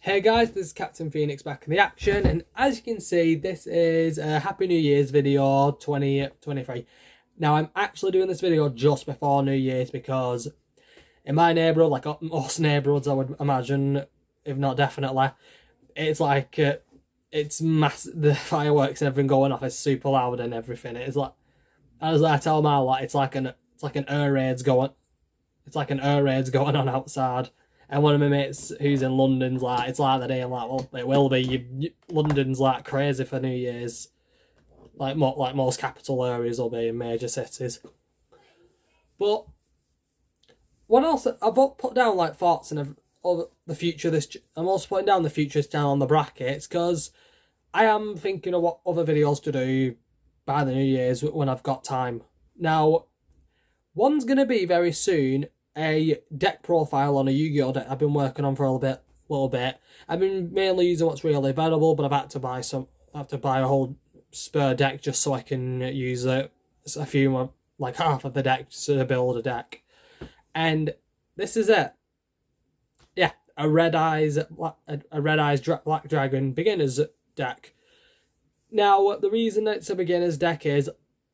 Hey guys, this is Captain Phoenix back in the action, and as you can see, this is a Happy New Year's video 2023. Now, I'm actually doing this video just before New Year's because in my neighbourhood, like most neighbourhoods I would imagine, if not definitely, it's like, it's massive, the fireworks and everything going off is super loud and everything. It's like, as I tell my lot, it's like an air raids going on outside. And one of my mates who's in London's like, it's like the day. I'm like, well, it will be. London's like crazy for New Year's. Like most capital areas will be in major cities. But what else? I've put down like thoughts and of the future of this. I'm also putting down the futures down on the brackets because I am thinking of what other videos to do by the New Year's when I've got time. Now, one's going to be very soon a deck profile on a Yu-Gi-Oh deck I've been working on for a little bit. I've been mainly using what's really available, but I've had to buy a whole spare deck just so I can use a few, like half of the deck to build a deck. And this is it. Yeah, a Red Eyes Black Dragon beginner's deck. Now, the reason it's a beginner's deck is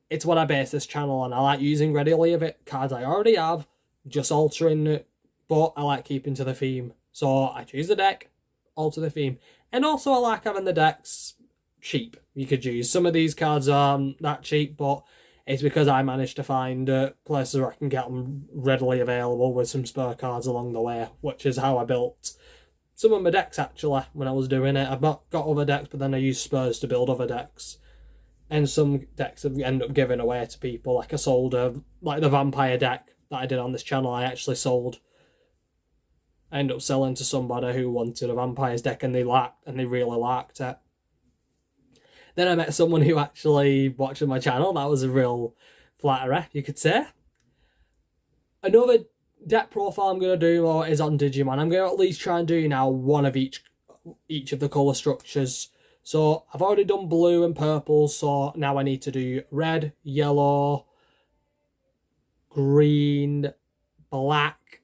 it's what I base this channel on. I like using readily of it cards I already have, just altering it, but I like keeping to the theme. So I choose the deck, alter the theme. And also I like having the decks cheap. You could use some of these cards aren't that cheap, but it's because I managed to find places where I can get them readily available with some spare cards along the way, which is how I built some of my decks actually when I was doing it. I've not got other decks, but then I used spurs to build other decks. And some decks have ended up giving away to people. Like I sold like the vampire deck that I did on this channel, I actually sold. I ended up selling to somebody who wanted a vampires deck and they really liked it. Then I met someone who actually watched my channel. That was a real flatterer, you could say. Another deck profile I'm going to do is on Digimon. I'm going to at least try and do now one of each of the colour structures. So I've already done blue and purple, so now I need to do red, yellow, green, black,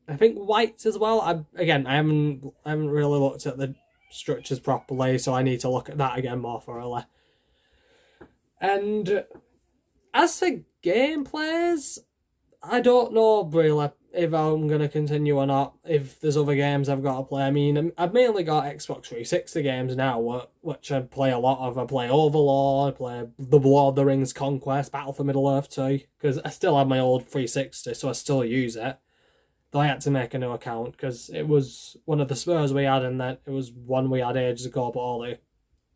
I think white as well. I haven't really looked at the structures properly, so I need to look at that again more thoroughly. And as for gameplays, I don't know really if I'm going to continue or not, if there's other games I've got to play. I mean, I've mainly got Xbox 360 games now, which I play a lot of. I play Overlord, I play The Lord of the Rings Conquest, Battle for Middle-earth 2, because I still have my old 360, so I still use it. Though I had to make a new account, because it was one of the spurs we had, and then it was one we had ages ago, but all the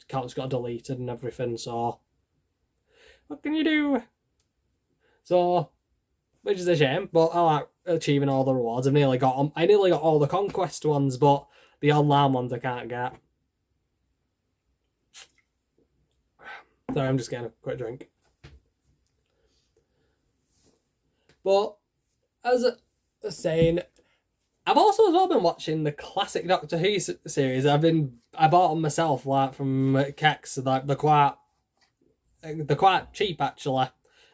accounts got deleted and everything, so what can you do? So, which is a shame, but I like achieving all the rewards. I nearly got all the conquest ones, but the online ones I can't get. Sorry, I'm just getting a quick drink. But as I was saying, I've also as well been watching the classic Doctor Who series. I bought them myself, like from Kex. Like they're quite cheap actually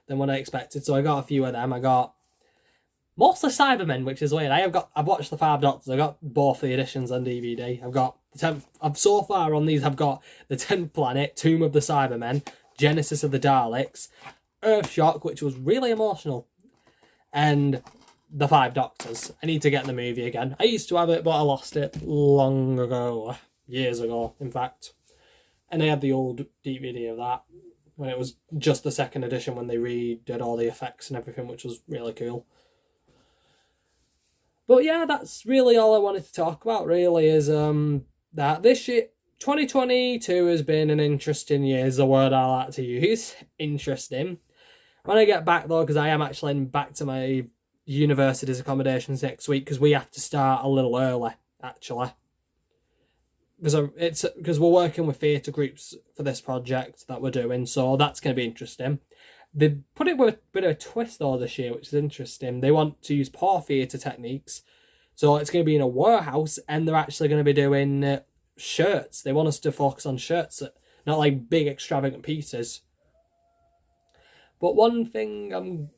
than what I expected. So I got a few of them. I got mostly Cybermen, which is weird. I've watched the 5 Doctors. I got both the editions on DVD. I've got the 10th. So far on these, I've got the 10th Planet, Tomb of the Cybermen, Genesis of the Daleks, Earthshock, which was really emotional, and the 5 Doctors. I need to get the movie again. I used to have it, but I lost it long ago, years ago, in fact. And I had the old DVD of that when it was just the 2nd edition, when they redid all the effects and everything, which was really cool. But yeah, that's really all I wanted to talk about, really, is that this year, 2022 has been an interesting year, is the word I like to use. Interesting. When I get back, though, because I am actually back to my university's accommodations next week, because we have to start a little early, actually. Because we're working with theatre groups for this project that we're doing, so that's going to be interesting. They put it with a bit of a twist though this year, which is interesting. They want to use poor theatre techniques. So it's going to be in a warehouse, and they're actually going to be doing shirts. They want us to focus on shirts, not like big extravagant pieces. But one thing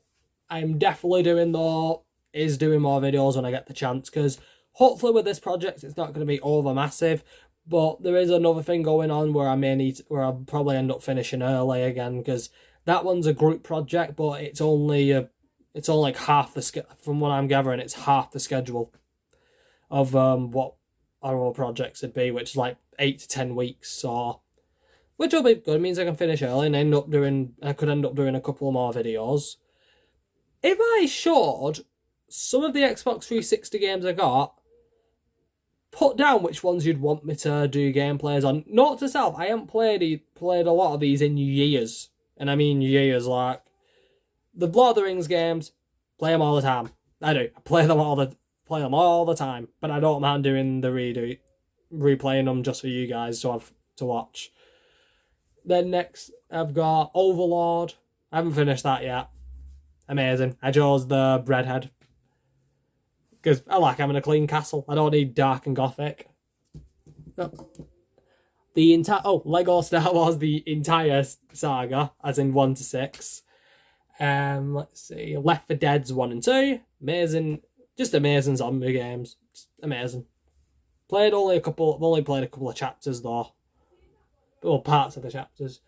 I'm definitely doing though is doing more videos when I get the chance, because Hopefully with this project, it's not going to be over massive. But there is another thing going on where I'll probably end up finishing early again, because that one's a group project, but it's only like half from what I'm gathering, it's half the schedule of what our other projects would be, which is like 8 to 10 weeks. So, which will be good. It means I can finish early and I could end up doing a couple more videos. If I showed some of the Xbox 360 games I got, put down which ones you'd want me to do gameplays on. Note to self, I haven't played a lot of these in years. And I mean years, like the Lord of the Rings games, play them all the time. I do. I play them all the time. But I don't mind doing the replaying them just for you guys to watch. Then next, I've got Overlord. I haven't finished that yet. Amazing. I chose the Breadhead, because I like having a clean castle. I don't need dark and gothic. Lego Star Wars, the entire saga, as in 1 to 6. Let's see. Left 4 Dead's 1 and 2. Amazing. Just amazing zombie games. Just amazing. I've only played a couple of chapters though. Or parts of the chapters.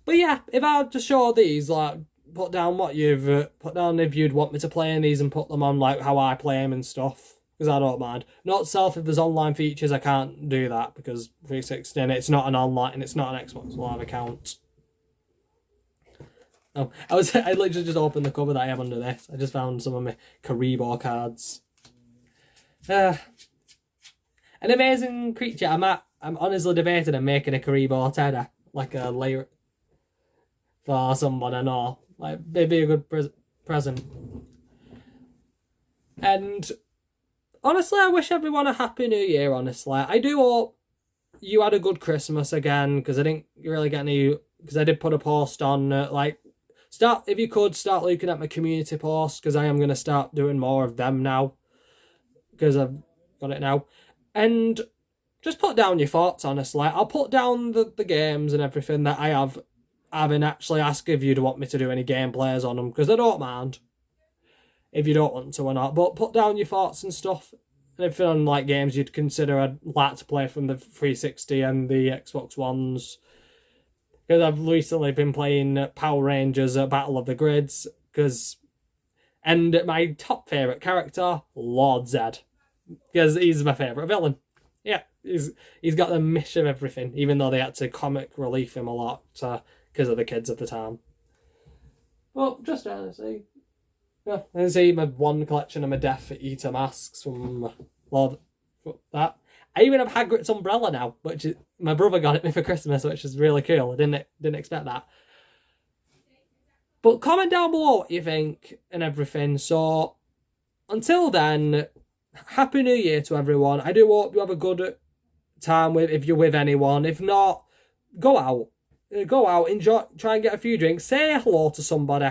But yeah, if I just show these, like, put down if you'd want me to play in these and put them on like how I play them and stuff, because I don't mind. Not self, if there's online features I can't do that, because 360 and it's not an online and it's not an Xbox Live account. Oh, I literally just opened the cover that I have under this. I just found some of my Karibo cards. An amazing creature. I'm honestly debating on making a Karibo Teddy, like a layer for someone I know. Like, maybe a good present. And honestly, I wish everyone a happy new year, honestly. I do hope you had a good Christmas again, because I didn't really get any, because I did put a post on, if you could, start looking at my community posts, because I am going to start doing more of them now, because I've got it now. And just put down your thoughts, honestly. I'll put down the games and everything that I have. I haven't actually asked if you'd want me to do any gameplays on them, because I don't mind if you don't want to or not. But put down your thoughts and stuff, and everything on like games you'd consider I'd like to play from the 360 and the Xbox Ones. Because I've recently been playing Power Rangers at Battle of the Grids, and my top favourite character, Lord Zed, because he's my favourite villain. Yeah, he's got the mish of everything, even though they had to comic relief him a lot because of the kids at the time. Well, just trying to see. Yeah, I see my one collection of my Death Eater masks from Lord. That. I even have Hagrid's umbrella now, which my brother got it me for Christmas, which is really cool. I didn't expect that. But comment down below what you think and everything. So until then, Happy New Year to everyone. I do hope you have a good time if you're with anyone. If not, go out. Enjoy, try and get a few drinks. Say hello to somebody.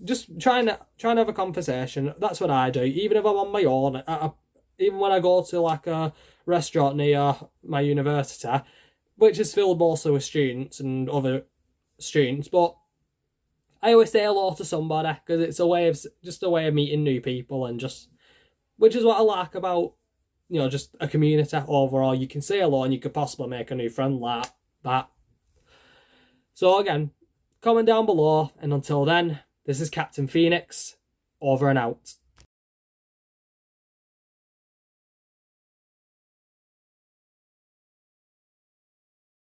Just try and have a conversation. That's what I do. Even if I'm on my own, even when I go to like a restaurant near my university, which is filled mostly with students and other students, but I always say hello to somebody, because it's a way of meeting new people, and which is what I like about, just a community overall. You can say hello and you could possibly make a new friend like that. So again, comment down below, and until then, this is Captain Phoenix, over and out.